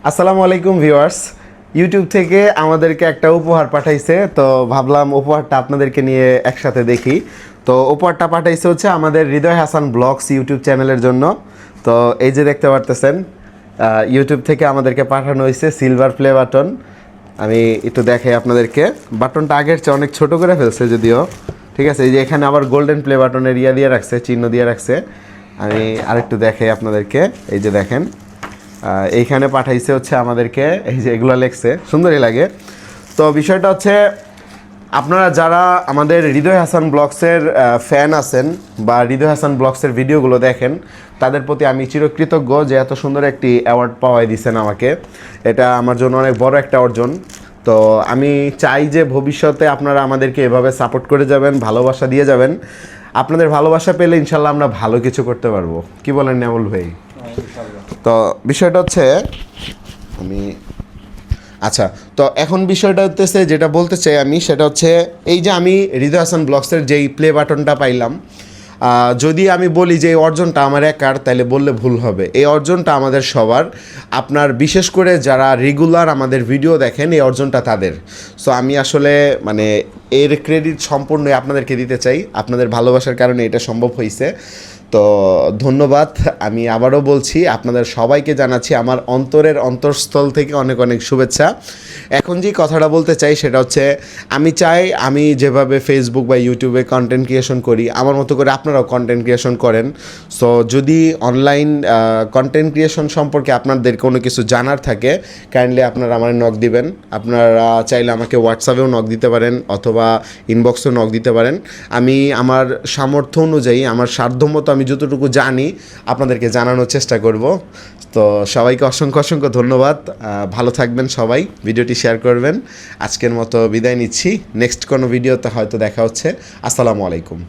আসসালামু আলাইকুম viewers. YouTube থেকে আমাদেরকে একটা উপহার পাঠাইছে, তো ভাবলাম উপহারটা আপনাদেরকে নিয়ে একসাথে দেখি। তো উপহারটা পাঠাইছে হচ্ছে আমাদের হৃদয় হাসান ব্লগস ইউটিউব চ্যানেলের জন্য। তো এই যে দেখতে পারতেছেন, ইউটিউব থেকে আমাদেরকে পাঠানো হয়েছে সিলভার প্লে বাটন। আমি একটু দেখাই আপনাদেরকে। বাটনটা আগের চেয়ে অনেক ছোট করে ফেলছে যদিও, ঠিক আছে। এই যে এখানে আবার গোল্ডেন প্লে বাটনের দিয়ে রাখছে, চিহ্ন দিয়ে রাখছে। আমি আরেকটু দেখাই আপনাদেরকে। এই যে দেখেন, এইখানে পাঠাইছে হচ্ছে আমাদেরকে, এই যে এগুলো লেখছে, সুন্দরই লাগে। তো বিষয়টা হচ্ছে, আপনারা যারা আমাদের হৃদয় হাসান ব্লগসের ফ্যান আছেন বা হৃদয় হাসান ব্লগসের ভিডিওগুলো দেখেন, তাদের প্রতি আমি চিরকৃতজ্ঞ যে এত সুন্দর একটি অ্যাওয়ার্ড পাওয়াই দিয়েছেন আমাকে। এটা আমার জন্য অনেক বড় একটা অর্জন। তো আমি চাই যে ভবিষ্যতে আপনারা আমাদেরকে এভাবে সাপোর্ট করে যাবেন, ভালোবাসা দিয়ে যাবেন। আপনাদের ভালোবাসা পেলে ইনশাল্লাহ আমরা ভালো কিছু করতে পারবো। কি বলেন নেমুল ভাই? তো বিষয়টা হচ্ছে, আমি আচ্ছা, তো এখন বিষয়টা হচ্ছে যেটা বলতে চাই আমি, সেটা হচ্ছে এই যে আমি হৃদয় হাসান ব্লগসের যেই প্লে বাটনটা পাইলাম, যদি আমি বলি যে এই অর্জনটা আমার একার, তাহলে বললে ভুল হবে। এই অর্জনটা আমাদের সবার। আপনার বিশেষ করে যারা রেগুলার আমাদের ভিডিও দেখেন, এই অর্জনটা তাদের। সো আমি আসলে মানে এর ক্রেডিট সম্পূর্ণই আপনাদেরকে দিতে চাই। আপনাদের ভালোবাসার কারণে এটা সম্ভব হয়েছে। তো ধন্যবাদ। আমি আবারও বলছি, আপনাদের সবাইকে জানাচ্ছি আমার অন্তরের অন্তঃস্থল থেকে অনেক অনেক শুভেচ্ছা। এখন যে কথাটা বলতে চাই সেটা হচ্ছে, আমি চাই আমি যেভাবে ফেসবুক বা ইউটিউবে কন্টেন্ট ক্রিয়েশন করি, আমার মতো করে আপনারাও কন্টেন্ট ক্রিয়েশন করেন। সো যদি অনলাইন কন্টেন্ট ক্রিয়েশন সম্পর্কে আপনাদের কোনো কিছু জানার থাকে, কাইন্ডলি আপনারা আমার নক দিবেন। আপনারা চাইলে আমাকে হোয়াটসঅ্যাপেও নক দিতে পারেন অথবা ইনবক্সেও নক দিতে পারেন। আমি আমার সামর্থ্য অনুযায়ী, আমার সাধ্যমতো আমি যতটুকু জানি আপনাদেরকে জানানোর চেষ্টা করব। তো সবাইকে অসংখ্য অসংখ্য ধন্যবাদ। ভালো থাকবেন সবাই, ভিডিওটি শেয়ার করবেন। আজকের মতো বিদায় নিচ্ছি। নেক্সট কোনো ভিডিওতে হয়তো দেখা হচ্ছে। আসসালামু আলাইকুম।